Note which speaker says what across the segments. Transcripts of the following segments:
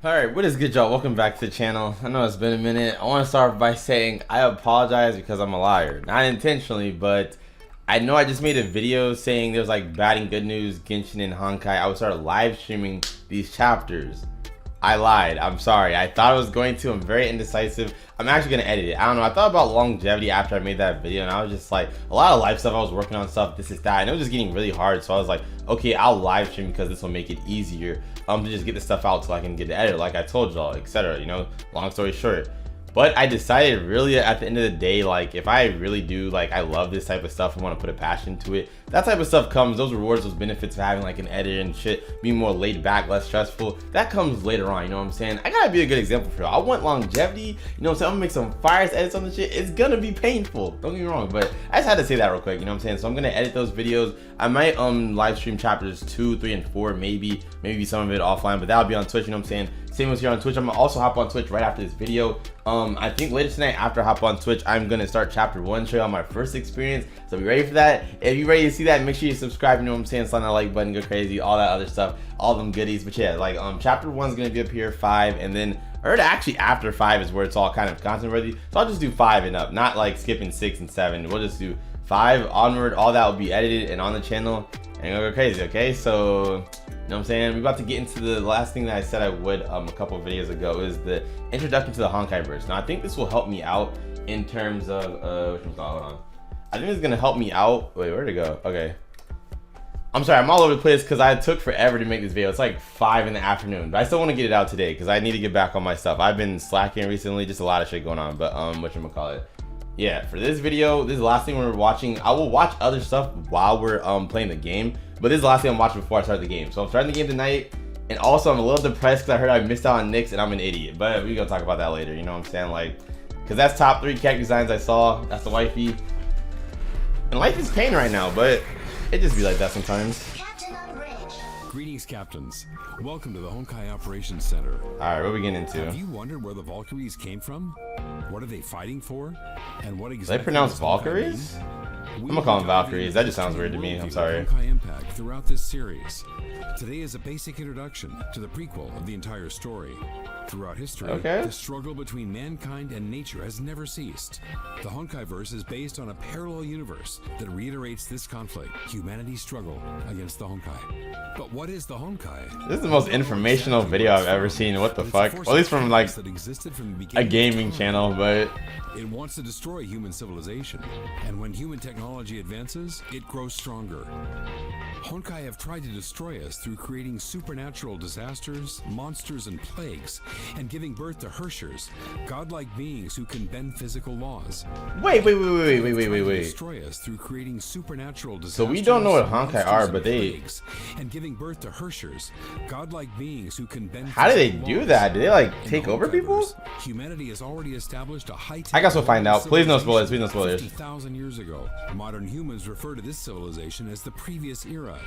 Speaker 1: Alright, what is good, y'all? Welcome back to the channel. I know it's been a minute. I want to start by saying I apologize because I'm a liar. Not intentionally, but I know I just made a video saying there's like bad and good news, Genshin and Honkai. I would start live streaming these chapters. I lied. I'm sorry. I thought I was going to. I'm very indecisive. I'm actually going to edit it. I don't know. I thought about longevity after I made that video, and I was just like, a lot of life stuff. I was working on stuff, this is that, and it was just getting really hard. So I was like, okay, I'll live stream because this will make it easier to just get the stuff out so I can get the edit like I told y'all, etc. You know, long story short. But I decided really at the end of the day, like if I really do, like I love this type of stuff, I want to put a passion to it, that type of stuff comes, those rewards, those benefits of having like an editor and shit, being more laid back, less stressful, that comes later on, you know what I'm saying? I gotta be a good example for y'all. I want longevity, you know what I'm saying? I'm gonna make some fires edits on the shit. It's gonna be painful, don't get me wrong, but I just had to say that real quick, you know what I'm saying? So I'm gonna edit those videos. I might live stream chapters 2, 3, and 4, maybe some of it offline, but that'll be on Twitch, you know what I'm saying? Same as here on Twitch. I'm gonna also hop on Twitch right after this video. I think later tonight after I hop on Twitch, I'm gonna start chapter 1, show you all my first experience. So be ready for that. If you're ready to see that, make sure you subscribe, you know what I'm saying? Slap that like button, go crazy, all that other stuff, all them goodies. But yeah, like chapter 1 is gonna be up here, 5, and then I heard actually after 5 is where it's all kind of content worthy. So I'll just do 5 and up, not like skipping 6 and 7. We'll just do 5 onward. All that will be edited and on the channel and it'll go crazy. Okay, so you know what I'm saying? We're about to get into the last thing that I said I would a couple of videos ago, is the introduction to the Honkai-verse. Now I think this will help me out in terms of which one's hold on. I think it's gonna help me out. Wait, where'd it go? Okay. I'm sorry, I'm all over the place because I took forever to make this video. It's like 5 in the afternoon, but I still want to get it out today because I need to get back on my stuff. I've been slacking recently, just a lot of shit going on. But whatchamacallit. Yeah, for this video, this is the last thing we're watching. I will watch other stuff while we're playing the game, but this is the last thing I'm watching before I start the game. So I'm starting the game tonight, and also I'm a little depressed because I heard I missed out on Nyx and I'm an idiot. But we're gonna talk about that later, you know what I'm saying? Like, because that's top 3 character designs I saw. That's the wifey. And life is pain right now, but it just be like that sometimes.
Speaker 2: Greetings, captains. Welcome to the Honkai Operations Center.
Speaker 1: Alright, what are we getting into?
Speaker 2: Have you wondered where the Valkyries came from? What are they fighting for? And what exactly
Speaker 1: Did I pronounce Valkyries? I'm gonna call them Valkyries. That just sounds weird to me. I'm sorry.
Speaker 2: Honkai impact throughout this series. Today is a basic introduction to the prequel of the entire story. Throughout history, the struggle between mankind and nature has never ceased. The Honkai-verse is based on a parallel universe that reiterates this conflict, humanity's struggle against the Honkai. But what is the Honkai?
Speaker 1: This is the most informational video I've ever seen. What the fuck? Well, at least from like a gaming channel, but
Speaker 2: it wants to destroy human civilization, and when human technology advances, it grows stronger. Honkai have tried to destroy us through creating supernatural disasters, monsters, and plagues, and giving birth to Hershers, godlike beings who can bend physical laws.
Speaker 1: Wait.
Speaker 2: Destroy us through creating supernatural disasters.
Speaker 1: So we don't know what Honkai are, but they
Speaker 2: and giving birth to Hershers, godlike beings who can bend.
Speaker 1: How do they do that? Do they like take over people?
Speaker 2: Humanity has already established a high.
Speaker 1: I guess we'll find out. Please no spoilers. Please no spoilers.
Speaker 2: 50,000 years ago, modern humans refer to this civilization as the previous era.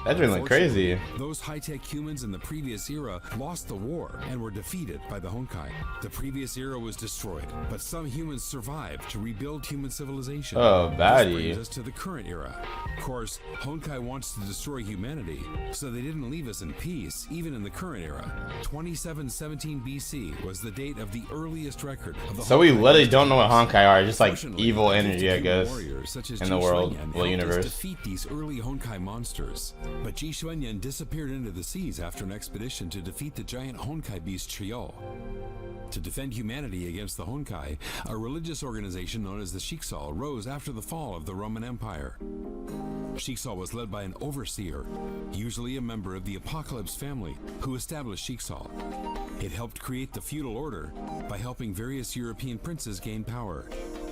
Speaker 1: That's been like crazy.
Speaker 2: Those high-tech humans in the previous era lost the war and were defeated by the Honkai. The previous era was destroyed, but some humans survived to rebuild human civilization.
Speaker 1: Oh, baddie.
Speaker 2: This brings us to the current era. Of course, Honkai wants to destroy humanity, so they didn't leave us in peace, even in the current era. 2717 BC was the date of the earliest record of the
Speaker 1: So we literally don't know what Honkai are, just like evil energy, I guess, in the world, well, universe.
Speaker 2: Defeat these early Honkai monsters. But Ji Xuanyan disappeared into the seas after an expedition to defeat the giant Honkai beast Chiyo. To defend humanity against the Honkai, a religious organization known as the Shiksal rose after the fall of the Roman Empire. Shiksal was led by an overseer, usually a member of the Apocalypse family, who established Shiksal. It helped create the feudal order by helping various European princes gain power.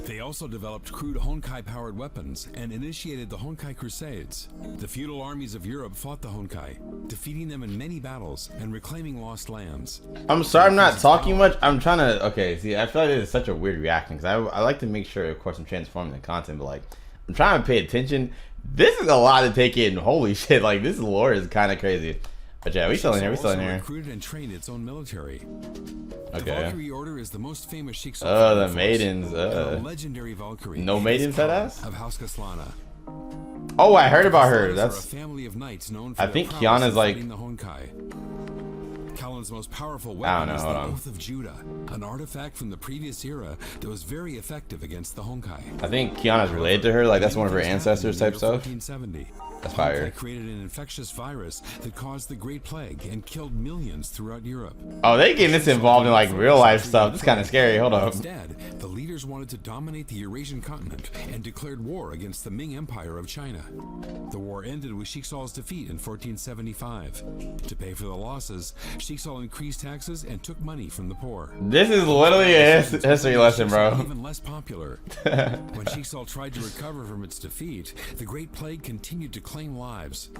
Speaker 2: They also developed crude Honkai-powered weapons and initiated the Honkai Crusades. The feudal armies of Europe fought the Honkai, defeating them in many battles and reclaiming lost lands.
Speaker 1: I'm sorry I'm not talking much. I'm trying to, okay, see, I feel like this is such a weird reaction because I like to make sure, of course, I'm transforming the content, but like, I'm trying to pay attention. This is a lot to take in. Holy shit, like, this lore is kind of crazy. But yeah, we still in here,
Speaker 2: recruited and trained its own military.
Speaker 1: Okay.
Speaker 2: The Valkyrie Order is the most famous Shiksal.
Speaker 1: The maidens.
Speaker 2: Legendary Valkyrie.
Speaker 1: No maidens, that ass?
Speaker 2: Of House Kaslana.
Speaker 1: Oh, I heard about her. That's
Speaker 2: a family of knights known for
Speaker 1: I think Kiana's like
Speaker 2: the Honkai. Talon's most powerful
Speaker 1: I don't
Speaker 2: weapon
Speaker 1: know,
Speaker 2: is the
Speaker 1: hold on.
Speaker 2: Oath of Judah, an artifact from the previous era that was very effective against the Honkai.
Speaker 1: I think Kiana's related to her, like that's one of her ancestors type stuff.
Speaker 2: 1470.
Speaker 1: That's fire.
Speaker 2: Honkai created an infectious virus that caused the Great Plague and killed millions throughout Europe.
Speaker 1: Oh, they getting this involved in like real life stuff. This is kind of scary. Hold up.
Speaker 2: Instead, the leaders wanted to dominate the Eurasian continent and declared war against the Ming Empire of China. The war ended with Shixal's defeat in 1475. To pay for the losses, Shixal increased taxes and took money from the poor.
Speaker 1: This is literally a history lesson, bro.
Speaker 2: Even less popular. When Shixal tried to recover from its defeat, the Great Plague continued to claim lives.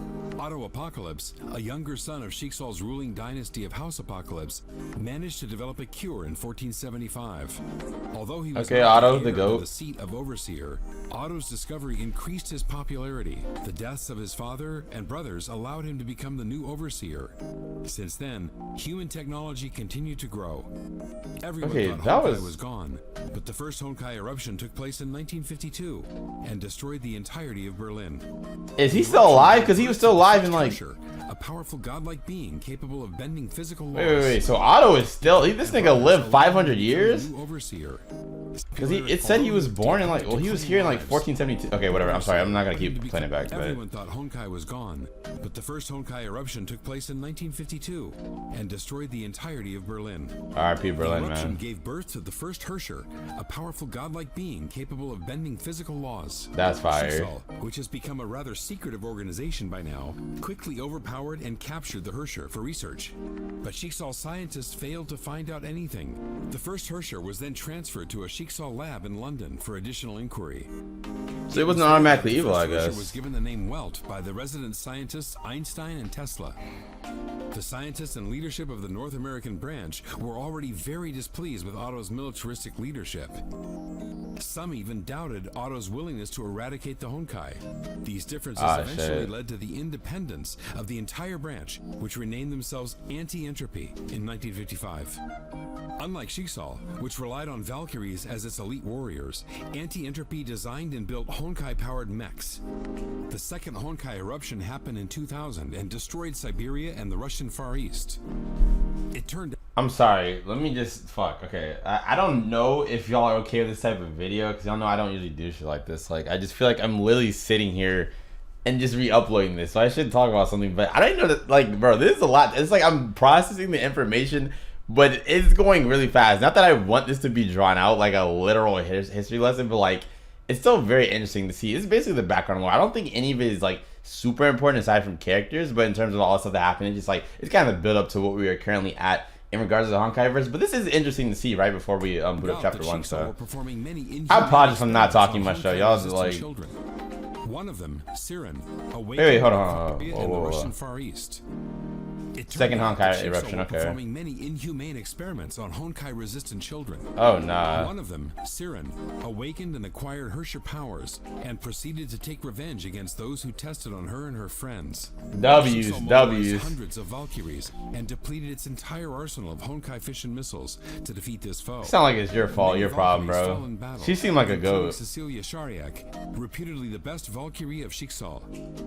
Speaker 2: Otto Apocalypse, a younger son of Shixal's ruling dynasty of House Apocalypse, managed to develop a cure in 1475. Although he was
Speaker 1: Okay,
Speaker 2: not
Speaker 1: Otto,
Speaker 2: the
Speaker 1: the
Speaker 2: heir to
Speaker 1: goat.
Speaker 2: the seat of Overseer, Otto's discovery increased his popularity. The deaths of his father and brothers allowed him to become the new Overseer. Since then, human technology continued to grow. Everyone
Speaker 1: Okay,
Speaker 2: thought
Speaker 1: that
Speaker 2: Honkai was gone, but the first Honkai eruption took place in 1952 and destroyed the entirety of Berlin.
Speaker 1: Is he still alive? Because he was still alive in like.
Speaker 2: Herrscher, a powerful godlike being capable of bending physical laws.
Speaker 1: Wait. So Otto is still. This nigga lived 500 years?
Speaker 2: New Overseer.
Speaker 1: Because it said he was born in like. Well, he was here in like 1472. Okay, whatever. I'm sorry. I'm not gonna keep playing it back. But
Speaker 2: Everyone thought Honkai was gone, but the first Honkai eruption took place in 1952 and destroyed the entirety of Berlin.
Speaker 1: R.I.P.
Speaker 2: The
Speaker 1: Berlin,
Speaker 2: eruption
Speaker 1: man.
Speaker 2: gave birth to the first Herrscher, a powerful godlike being capable of bending physical laws.
Speaker 1: That's fire.
Speaker 2: Shixal, which has become a rather secretive organization by now, quickly overpowered and captured the Herrscher for research. But Shixal scientists failed to find out anything. The first Herrscher was then transferred to a Shixal lab in London for additional inquiry.
Speaker 1: So it wasn't automatically evil, I
Speaker 2: The first Herrscher
Speaker 1: guess.
Speaker 2: was given the name Welt by the resident scientists Einstein and Tesla. The scientists and leadership of the North American branch were already very displeased with Otto's militaristic leadership. Some even doubted Otto's willingness to eradicate the Honkai. These differences eventually
Speaker 1: shit.
Speaker 2: led to the independence of the entire branch, which renamed themselves Anti-Entropy in 1955. Unlike Shixal, which relied on Valkyries as its elite warriors, Anti-Entropy designed and built Honkai-powered mechs. The second Honkai eruption happened in 2000 and destroyed Siberia and the Russian Far East. It turned
Speaker 1: I'm sorry. Let me just fuck. Okay, I don't know if y'all are okay with this type of video because y'all know I don't usually do shit like this. Like I just feel like I'm literally sitting here and just re-uploading this, so I should talk about something. But I didn't know that. Like, bro, this is a lot. It's like I'm processing the information, but it's going really fast. Not that I want this to be drawn out like a literal history lesson, but like it's still very interesting to see. It's basically the background lore. I don't think any of it is like super important aside from characters, but in terms of all the stuff that happened, it's just like it's kind of built up to what we are currently at in regards to the Honkai-verse. But this is interesting to see right before we boot up chapter 1. So I apologize if I'm not talking much though. Y'all just like.
Speaker 2: One of them, Siren,
Speaker 1: Wait, hold on.
Speaker 2: in the Russian Far East. It
Speaker 1: Second
Speaker 2: turned out
Speaker 1: Honkai
Speaker 2: that
Speaker 1: eruption,
Speaker 2: Shixal were
Speaker 1: okay.
Speaker 2: performing many inhumane experiments on Honkai-resistant children.
Speaker 1: Oh nah.
Speaker 2: One of them, Siren, awakened and acquired Herrscher powers and proceeded to take revenge against those who tested on her and her friends.
Speaker 1: W's,
Speaker 2: Shixal mobilized
Speaker 1: W's.
Speaker 2: hundreds of Valkyries and depleted its entire arsenal of Honkai fission missiles to defeat this foe.
Speaker 1: Sound like it's your fault,
Speaker 2: Many
Speaker 1: your problem,
Speaker 2: Valkyries
Speaker 1: bro.
Speaker 2: fell in battle,
Speaker 1: She seemed like a
Speaker 2: including
Speaker 1: goat.
Speaker 2: Cecilia Shariak, reputedly the best Valkyrie of Shixal.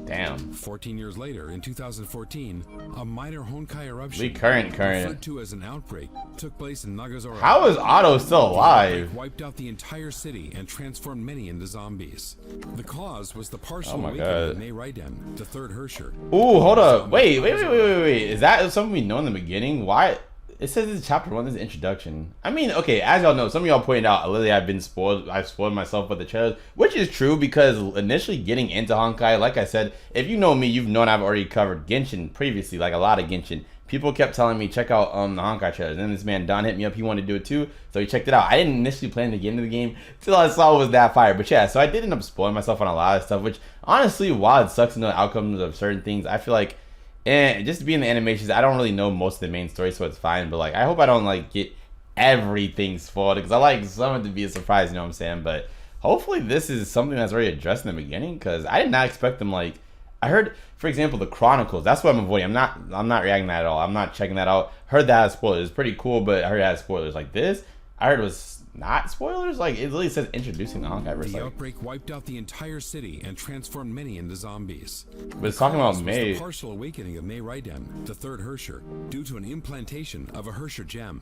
Speaker 1: Damn.
Speaker 2: 14 years later, in 2014, a minor Honkai eruption,
Speaker 1: We current.
Speaker 2: referred to as an outbreak, took place in Nagazora.
Speaker 1: How is Otto still alive?
Speaker 2: Wiped out the entire city and transformed many into zombies. The cause was the partial
Speaker 1: Oh my
Speaker 2: awakening
Speaker 1: God.
Speaker 2: of Neiraiden, the third Herrscher.
Speaker 1: Ooh, hold up. Wait. Is that something we know in the beginning? Why? It says this is chapter 1, this is introduction. I mean, okay, as y'all know, some of y'all pointed out, literally I've been spoiled. I've spoiled myself with the trailers, which is true because initially getting into Honkai, like I said, if you know me, you've known I've already covered Genshin previously, like a lot of Genshin. People kept telling me, check out the Honkai trailers. And then this man, Don, hit me up. He wanted to do it too. So he checked it out. I didn't initially plan to get into the game till I saw it was that fire. But yeah, so I did end up spoiling myself on a lot of stuff, which honestly, while it sucks to know the outcomes of certain things, I feel like, just to be in the animations, I don't really know most of the main story, so it's fine. But like, I hope I don't like get everything spoiled because I like some of it to be a surprise, you know what I'm saying? But hopefully this is something that's already addressed in the beginning because I did not expect them like, I heard, for example, the Chronicles. That's what I'm avoiding. I'm not reacting to that at all. I'm not checking that out. Heard that as spoilers. It's pretty cool, but I heard it has spoilers. Like this, I heard it was not spoilers. Like, it literally says introducing the Honkai-verse.
Speaker 2: The
Speaker 1: Like,
Speaker 2: outbreak wiped out the entire city and transformed many into zombies.
Speaker 1: but it's talking about May.
Speaker 2: The partial awakening of May Raiden, the third Hersher, due to an implantation of a Hersher gem.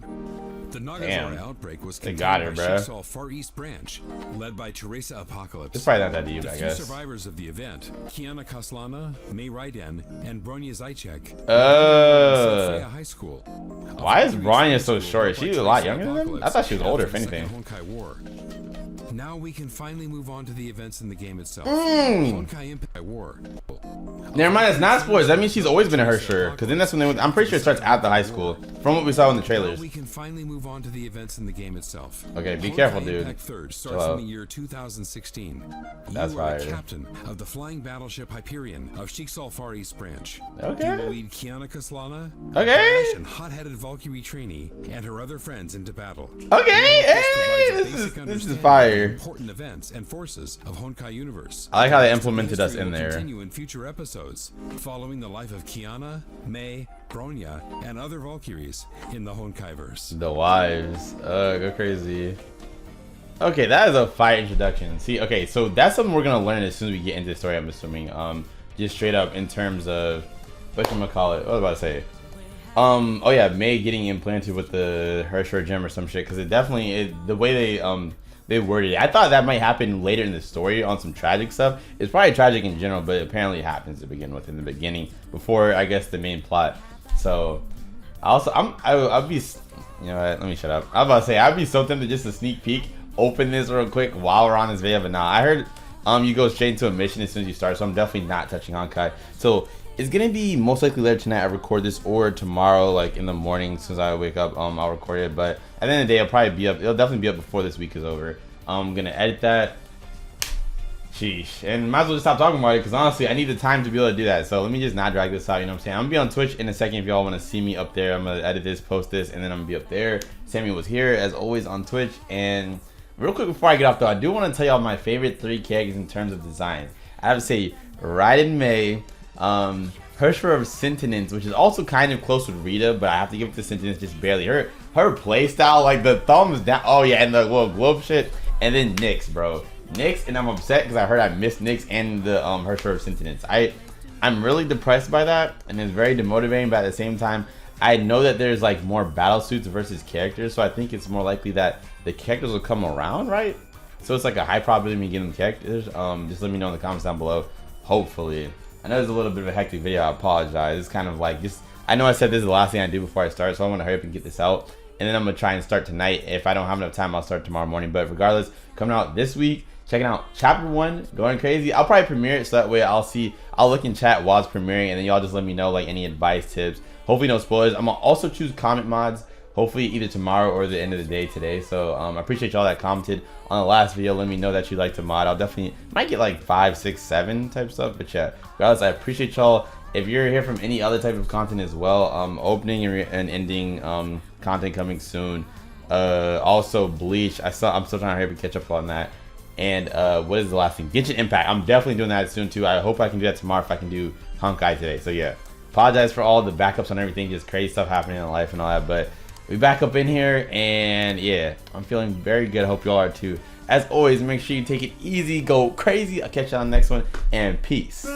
Speaker 2: The Nagazora outbreak was contained by Jigsaw Far East Branch, led by Teresa Apocalypse.
Speaker 1: It's probably not that deep,
Speaker 2: the
Speaker 1: I
Speaker 2: few
Speaker 1: guess.
Speaker 2: survivors of the event, Kiana Kaslana, May Raiden, and Bronya Zajcek. High School.
Speaker 1: Why is Bronya so short? She's a lot younger than him? I thought she was older, if anything.
Speaker 2: Honkai War. Now we can finally move on to the events in the game itself. Honkai Impact War.
Speaker 1: Never mind, it's not spoilers. That means she's always been a Hersher. Because then that's when I'm pretty sure it starts at the high school. From what we saw in the trailers.
Speaker 2: Now we can finally move on to the events in the game itself.
Speaker 1: Okay, be careful, dude.
Speaker 2: Impact 3rd starts in the year 2016.
Speaker 1: That's
Speaker 2: you are
Speaker 1: fire.
Speaker 2: the captain of the flying battleship Hyperion of Jigsaw Far East Branch.
Speaker 1: Okay.
Speaker 2: You will lead Kiana Kaslana,
Speaker 1: Okay.
Speaker 2: and hot-headed Valkyrie trainee, and her other friends into battle.
Speaker 1: Okay, hey, this is fire.
Speaker 2: Important events and forces of Honkai universe.
Speaker 1: I like how they implemented us in
Speaker 2: Will
Speaker 1: there.
Speaker 2: Continue in future episodes, following the life of Kiana, May, Bronya, and other Valkyries in the Honkai-verse.
Speaker 1: The wives. Go crazy. Okay, that is a fire introduction. See, okay, so that's something we're gonna learn as soon as we get into the story, I'm assuming. Just straight up in terms of whatchamacallit. What was I about to say? Oh yeah, May getting implanted with the Hersher gem or some shit, because it definitely the way they worded it. I thought that might happen later in the story on some tragic stuff. It's probably tragic in general, but apparently it happens to begin with in the beginning before I guess the main plot. So I'll be, you know what, let me shut up. I was about to say I'd be so tempted just to sneak peek, open this real quick while we're on this video, but nah, I heard you go straight into a mission as soon as you start, so I'm definitely not touching Honkai. So it's gonna be most likely later tonight I record this, or tomorrow like in the morning since I wake up I'll record it. But at the end of the day it'll probably be up, it'll definitely be up before this week is over. I'm gonna edit that. Sheesh. And might as well just stop talking about it, because honestly I need the time to be able to do that. So let me just not drag this out, you know what I'm saying? I'm gonna be on Twitch in a second if y'all want to see me up there. I'm gonna edit this, post this, and then I'm gonna be up there. Sammy was here as always on Twitch. And real quick before I get off though, I do want to tell y'all my favorite 3 characters in terms of design. I have to say Raiden May, Hersher of Sentinence, which is also kind of close with Rita, but I have to give it to Sentinence just barely. Her play style, like the thumbs down, oh yeah, and the little globe shit. And then Nyx, bro. Nyx, and I'm upset because I heard I missed Nyx and the Hersher of Sentinence. I'm really depressed by that, and it's very demotivating, but at the same time I know that there's like more battle suits versus characters, so I think it's more likely that the characters will come around, right? So it's like a high probability of me getting characters. Just let me know in the comments down below. Hopefully. I know it's a little bit of a hectic video, I apologize. It's kind of like just, I know I said this is the last thing I do before I start, so I'm gonna hurry up and get this out. And then I'm gonna try and start tonight. If I don't have enough time, I'll start tomorrow morning. But regardless, coming out this week, checking out chapter 1, going crazy. I'll probably premiere it so that way I'll look in chat while it's premiering, and then y'all just let me know like any advice, tips. Hopefully no spoilers. I'm gonna also choose comment mods, hopefully either tomorrow or the end of the day today. So I appreciate y'all that commented on the last video. Let me know that you like to mod. I'll definitely might get like 5, 6, 7 type stuff. But yeah, regardless, I appreciate y'all. If you're here from any other type of content as well, opening and ending content coming soon. Also Bleach, I'm still trying to hurry up and catch up on that. And what is the last thing? Genshin Impact. I'm definitely doing that soon too. I hope I can do that tomorrow if I can do Honkai today. So yeah, apologize for all the backups on everything, just crazy stuff happening in life and all that, but we back up in here, and yeah, I'm feeling very good. I hope y'all are too. As always, make sure you take it easy, go crazy. I'll catch you on the next one, and peace.